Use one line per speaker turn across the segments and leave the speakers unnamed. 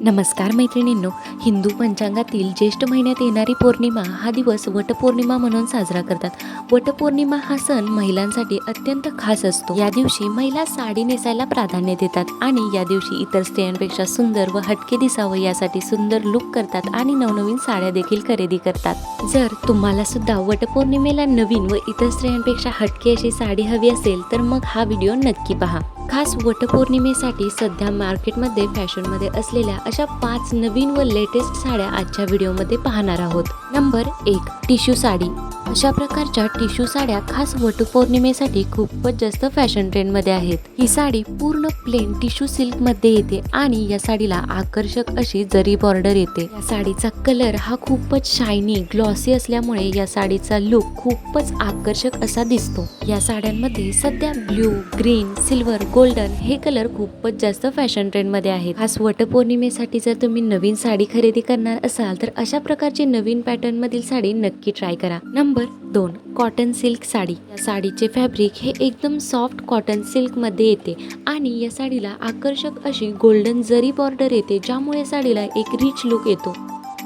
नमस्कार मैत्रिणींनो, हिंदू पंचांगातील ज्येष्ठ महिन्यात येणारी पौर्णिमा हा दिवस वटपौर्णिमा म्हणून साजरा करतात। वटपौर्णिमा हा सण महिलांसाठी अत्यंत खास असतो। या दिवशी महिला साडी नेसायला प्राधान्य देतात आणि या दिवशी इतर स्त्रियांपेक्षा सुंदर व हटके दिसावं यासाठी सुंदर लुक करतात आणि नवनवीन साड्या देखील खरेदी करतात। जर तुम्हाला सुद्धा वटपौर्णिमेला नवीन व इतर स्त्रियांपेक्षा हटके अशी साडी हवी असेल तर मग हा व्हिडिओ नक्की पहा। खास वटपौर्णिमेसाठी सध्या मार्केटमध्ये फॅशनमध्ये असलेल्या अशा 5 नवीन व लेटेस्ट साड्या आजच्या व्हिडिओमध्ये पाहणार आहोत। Number 1, tissue sari. अशा प्रकारच्या टिश्यू साड्या खास वटपौर्णिमेसाठी खूपच जास्त फॅशन ट्रेंडमध्ये आहेत। ही साडी पूर्ण प्लेन टिश्यू सिल्क मध्ये येते आणि या साडीला आकर्षक अशी जरी बॉर्डर येते। या साडीचा कलर हा खूपच शायनी ग्लॉसी असल्यामुळे या साडीचा लुक खूपच आकर्षक असा दिसतो। या साड्यांमध्ये सध्या ब्ल्यू, ग्रीन, सिल्वर, गोल्डन हे कलर खूपच जास्त फॅशन ट्रेंड मध्ये आहेत। खास वटपौर्णिमेसाठी जर तुम्ही नवीन साडी खरेदी करणार असाल तर अशा प्रकारची नवीन पॅटर्न मधील साडी नक्की ट्राय करा। Number 2, cotton silk sari. या साडीचे फॅब्रिक हे एकदम सॉफ्ट कॉटन सिल्क मध्ये येते आणि या साडीला आकर्षक अशी गोल्डन जरी बॉर्डर येते, ज्यामुळे साडीला एक रिच लुक येतो।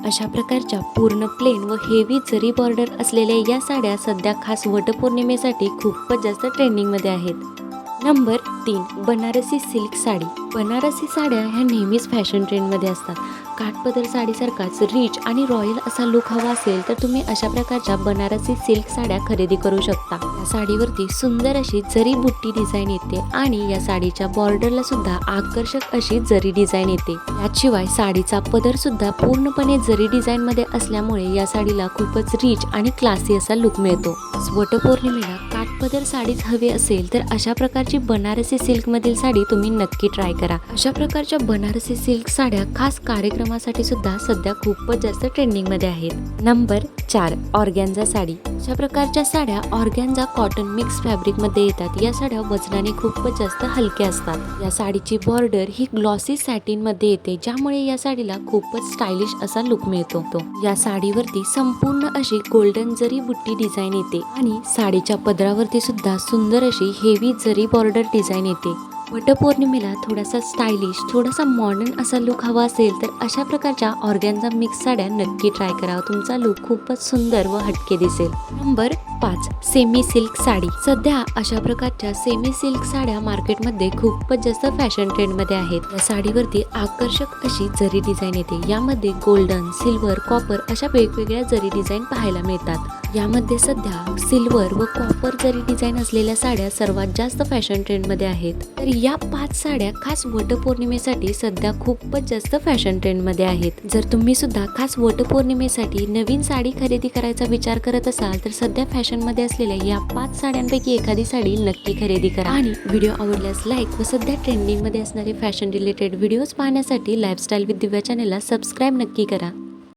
अशा प्रकारच्या पूर्ण प्लेन व हेवी जरी बॉर्डर असलेल्या या साड्या सध्या खास वटपौर्णिमेसाठी खूपच जास्त ट्रेंडिंग मध्ये आहेत। Number 3, Banarasi silk sari. बनारसी साड्या ह्या नेहमीच फॅशन ट्रेंडमध्ये असतात। काठपदर साडीसारखाच रिच आणि रॉयल असा लुक हवा असेल तर तुम्ही अशा प्रकारच्या बनारसी सिल्क साड्या खरेदी करू शकता। या साडीवरती सुंदर अशी जरी बुट्टी डिझाईन येते आणि या साडीच्या बॉर्डरला सुद्धा आकर्षक अशी जरी डिझाईन येते। याशिवाय साडीचा पदर सुद्धा पूर्णपणे जरी डिझाईन मध्ये असल्यामुळे या साडीला खूपच रिच आणि क्लासी असा लुक मिळतो। वटपौर्णिमेला काठपदर साडीच हवी असेल तर अशा प्रकारची बनारसी सिल्क मधील साडी तुम्ही नक्की ट्राय करा। अशा प्रकारच्या बनारसी सिल्क साड्या खास कार्यक्रमासाठी सुद्धा सध्या खूपच जास्त ट्रेंडिंग मध्ये आहेत। Number 4, organza sari. अशा प्रकारच्या साड्या ऑर्गॅन्झा कॉटन मिक्स फॅब्रिक मध्ये येतात। या साड्या वजनाने खूपच जास्त हलक्या असतात। या साडीची बॉर्डर ही ग्लॉसी सॅटिन मध्ये येते, ज्यामुळे या साडीला खूपच स्टायलिश असा लुक मिळतो। या साडीवरती संपूर्ण अशी गोल्डन जरी बुट्टी डिझाईन येते आणि साडीच्या पदरावरती सुद्धा सुंदर अशी हेवी जरी बॉर्डर डिझाईन येते। वटपौर्णिमेला थोडासा स्टायलिश, थोडासा मॉडर्न असा लुक हवा असेल तर अशा प्रकारच्या ऑर्गॅन्झा मिक्स साड्या नक्की ट्राय करा। तुमचा लुक खूपच सुंदर व हटके दिसेल। Number 5, semi silk sari. सध्या अशा प्रकारच्या सेमी सिल्क साड्या मार्केटमध्ये खूपच जास्त फॅशन ट्रेंड मध्ये आहेत। या साडीवरती आकर्षक अशी जरी डिझाईन येते। यामध्ये गोल्डन, सिल्वर, कॉपर अशा वेगवेगळ्या जरी डिझाईन पाहायला मिळतात। यामध्ये सध्या सिल्वर व कॉपर जरी डिझाईन असलेल्या साड्या सर्वात जास्त फॅशन ट्रेंड मध्ये आहेत। तर या 5 साड्या खास वटपौर्णिमेसाठी सध्या खूपच जास्त फॅशन ट्रेंड मध्ये आहेत। जर तुम्ही सुद्धा खास वटपौर्णिमेसाठी नवीन साडी खरेदी करायचा विचार करत असाल तर सध्या फॅशन मध्ये असलेल्या या 5 साड्यांपैकी एखादी साडी नक्की खरेदी करा। आणि व्हिडिओ आवडल्यास लाईक व सध्या ट्रेंडिंग मध्ये असणारे फॅशन रिलेटेड व्हिडिओज पाहण्यासाठी लाईफस्टाईल विथ दिव्या चॅनलला सबस्क्राईब नक्की करा।